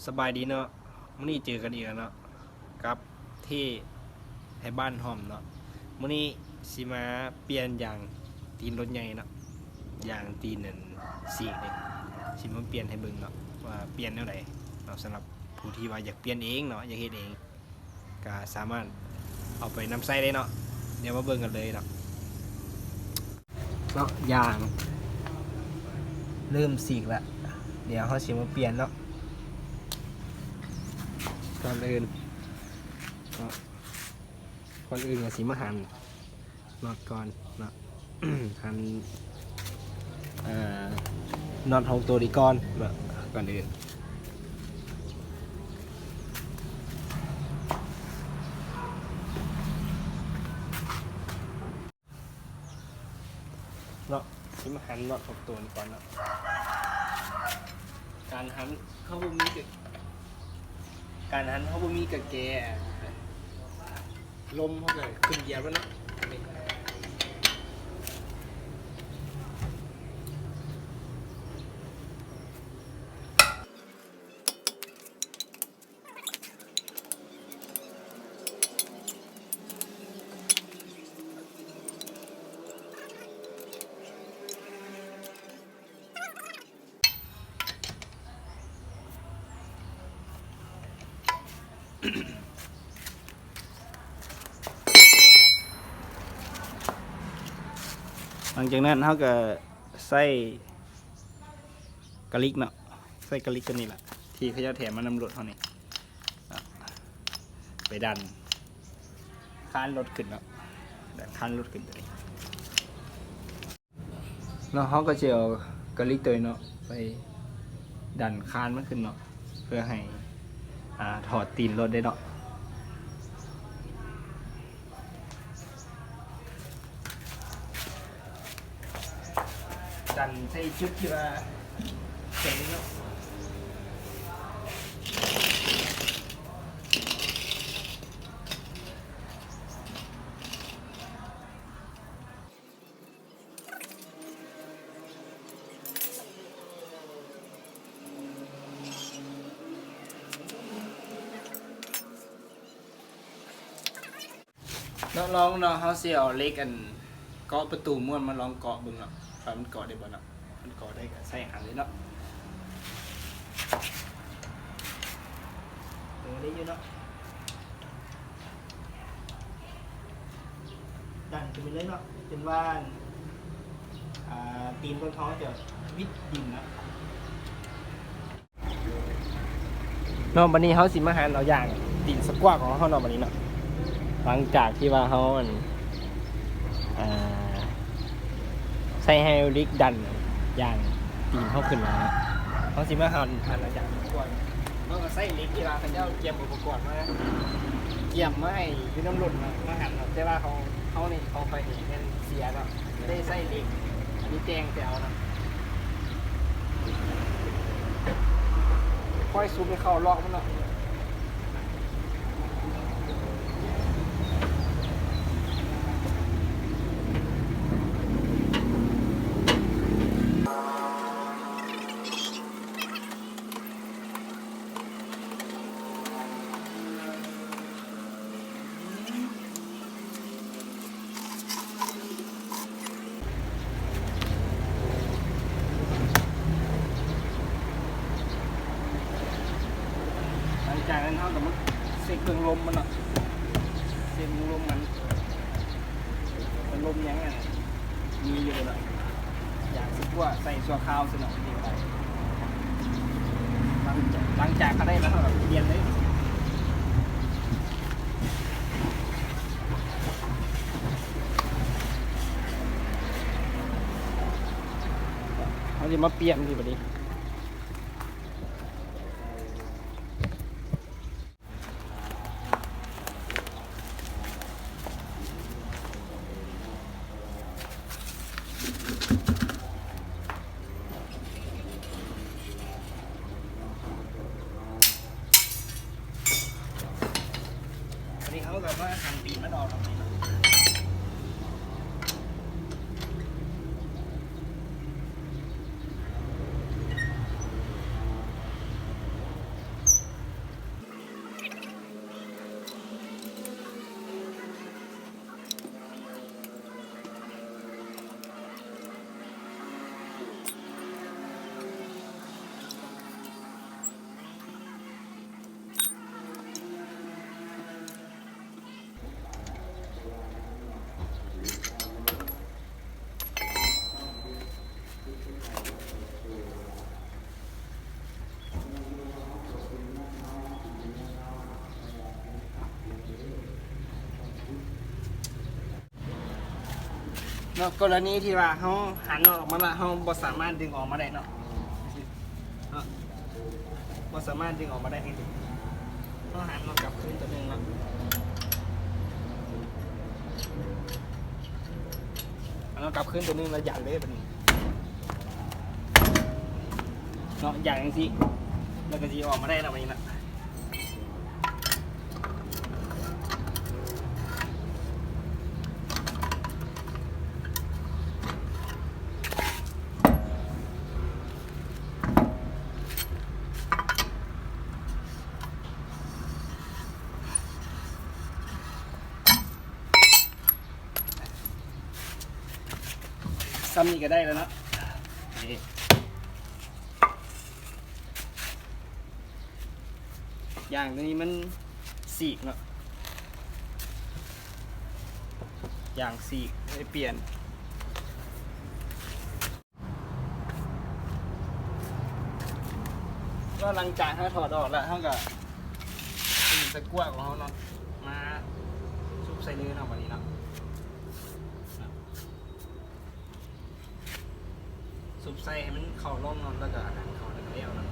สบายดีเนาะมื้อนี้เจอกันอีกแล้วเนาะกับที่ให้บ้านหอมเนาะมื้อนี้สิมาเปลี่ยนยางตีนรถใหญ่เนาะยางตีนนั่นสีกนี่สิมาเปลี่ยนให้เบิ่งเนาะว่าเปลี่ยนแนวใดเนาะสำหรับผู้ที่ว่าอยากเปลี่ยนเองเนาะอยากเฮ็ดเองก็สามารถเอาไปนำใช้ได้เนาะเดี๋ยวมาเบิ่งกันเลยเนาะยางเริ่มสีกแล้วเดี๋ยวเขาสิมาเปลี่ยนเนาะก่อนอื่นก็สิมาหั่นน็อตก่อนเนาะ หั่นน็อตของตัวดีก่อนเนาะก่อนอื่นเนาะสิมาหั่นน็อตของตัวนี้ก่อนเนาะการหั่นเขาบ่มีกะแกลมเขาเลยขึ้นเหยียบแล้วเนาะหลังจากนั้นเขาก็ใส่กะลิกเนาะใส่กะลิกกันนี่แหละที่เขาจะแถมมานำรถเขานี่ไปดันค้านรถขึ้นเนาะดันค้านรถขึ้นตัวนี้แล้วเขาก็จะเอากะลิกตัวเนาะไปดันค้านมันขึ้นเนาะเพื่อให้ถอดตีนรถได้เนาะดันใส่จุดที่ว่าเจ๋งเนาะลองเนาะเขาเสียเอาเล็กอันเกาะประตูม้วนมาลองเกาะบึงเนาะมันเกาะได้บ่เนาะมันเกาะได้ก็ใส่หันเลยเนาะได้อยู่เนาะดันขึ้นไปเลยเนาะเป็นว่าตีนบนท้องจะวิดดินนะเนาะวันนี้เขาสิมาหันเอาอย่างตีนสกวาของเขาเนาะวันนี้เนาะหลังจากที่ว่าเขาใส่ไฮดรอลิกดันอย่างตีนเขาขึ้นมาเขาสิมาหันอะไรอย่างนี้ก่อนเขาก็ใส่เล็กที่ว่าเขาจะเอาเกียมอุปกรณ์มาเกียมมาให้ยืนน้ำหล่นมาหันแต่ว่าเขานี่เขาไปเห็นเสียแล้วไม่ได้ใส่เล็กอันนี้แจงแต่เอานะค่อยซูมให้เข้าล็อกมันเนาะจากนั้นเท่ากับมันเซ็กเครื่องลมมันเนาะเซ็กเครื่องลมมันลมยังไงมีอยู่เลยอยากสิว่าใส่ชัวข้าวสนองดีไปหลังจากเขาได้แล้วแบบเปลี่ยนเลยเขาจะมาเปลี่ยนดีแบบนี้เขาแบบว่าทำปีนมันออกตรงนี้ นาะกรณีที่ว่าเขาหันออกมาละเขาบ่สามารถดึงออกมาได้เนาะบ่สามารถดึงออกมาได้ให้ดึงเขาหันมากลับคืนตัวหนึงเนาะเรากลับคืนตัวหนึงแล้วอย่างเลยแบบนี้เนาะอย่างนี้แล้วก็จะออกมาได้แล้วแบบนี้นะซ้ำนี่ก็ได้แล้วเนาะอย่างตัวนี้มันสีกเนาะอย่างสีกไม่เปลี่ยนก็หลังจากเขาถอดออกแล้วเขาก็เป็นตะกั่วของเขาเนาะมาซุปใส่เลยเนาะวันนี้เนาะซุปใส่ให้มันเข้าร่องนอนแล้วก็หันเข้าแล้วก็เลี้ยวเนาะ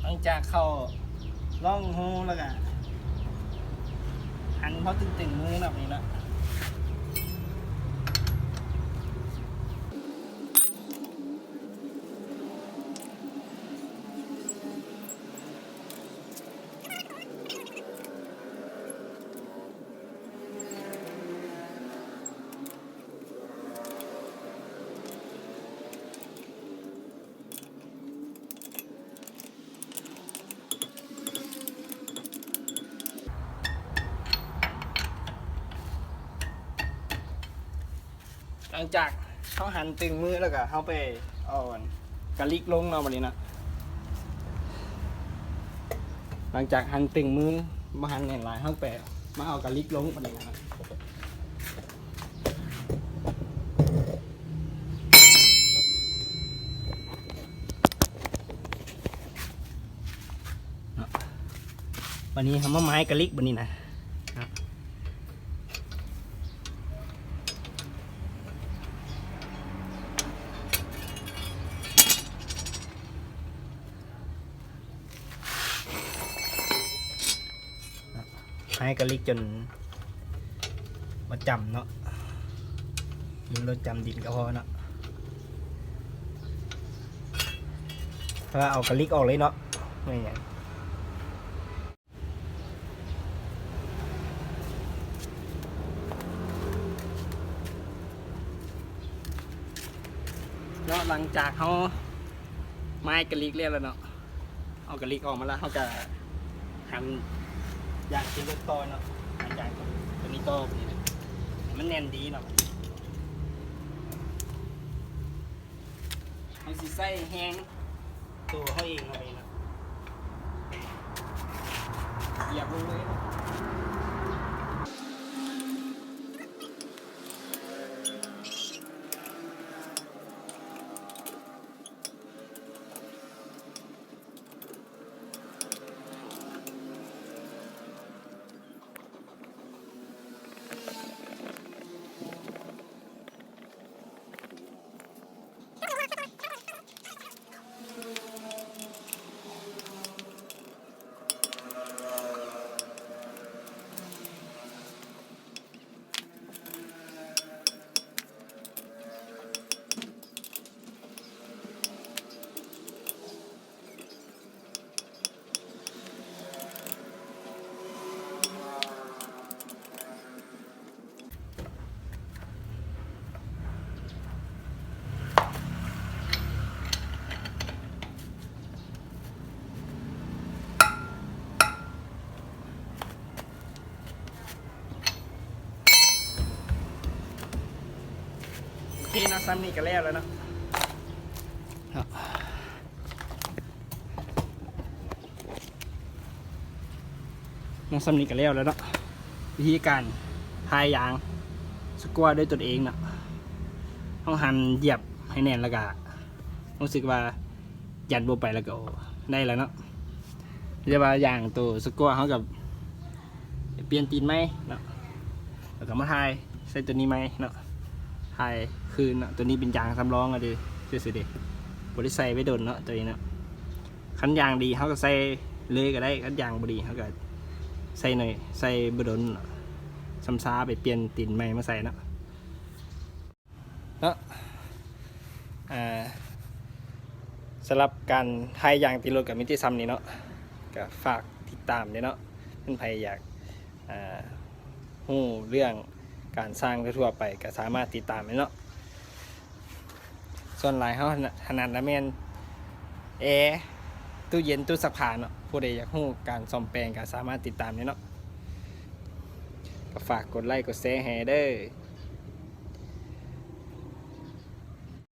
หลังจากเข้าร่องหูแล้วก็หันเขาตึงๆมือแบบนี้แล้วหลังจากเขาหันตึงมือแล้วก็เขาไปเอากะลิกลงเนาะวันนี้นะหลังจากหันตึงมือมาหันแหน่งหลายเขาไปมาเอากะลิกลงวันนี้นะวันนี้ทำมาไม้กะลิกวันนี้นะให้กะลิกจนมาจำเนาะมันรถจำดินก็พอเนาะถ้าเอากะลิกออกเลยเนาะไม่อย่างเนาะหลังจากเขาไม้กะลิกเรียบแล้วเนาะเอากะลิกออกมาแล้วเขาจะหั่นอย่างที่รถต่อเนาะอย่างตัวนี้ต่อนี่นะมันแน่นดีเนาะ เขาสิใส่แห้งตัวเขาเองเอาไปนะเหยียบลงเลยนะโอเคนะซ้ำนี่ก็แล้วเนาะน้องซ้ำนี่ก็แล้วเนาะวิธีการพายยางสกวาด้วยตนเองเนาะต้องหันเหยียบให้แน่นแล้วก็รู้สึกว่ายัดโบไปแล้วก็ได้แล้วเนาะเรียกว่าอย่างตัวสกวาเขากับเปลี่ยนตีนไหมเนาะแล้วก็มาทายใส่ตัวนี้ไหมเนาะทายคืนเนาะตัวนี้เป็นยางสำรองอะดิสุดๆดิบริใส่ไว้โดนเนาะตัวนี้เนาะคันยางดีเขาก็ใส่เลยก็ได้คันยางบดีเขาก็ใส่หน่อยใส่บดนซ้ำซาไปเปลี่ยนตีนใหม่มาใส่เนาะสำหรับการทายยางตีรถกับมิติซัมนี่เนาะก็ฝากติดตามด้วยเนาะเพื่อนใครอยากรู้เรื่องการสร้างทั่วไปก็สามารถติดตามได้เนาะส่วนหลายเขาถนัดนะแม่นแอร์ตู้เย็นตู้ซักผ้าเนาะผู้ใดอยากรู้การซ่อมแปลงก็สามารถติดตามได้เนาะก็ฝากกดไลค์กดแชร์ให้เด้อ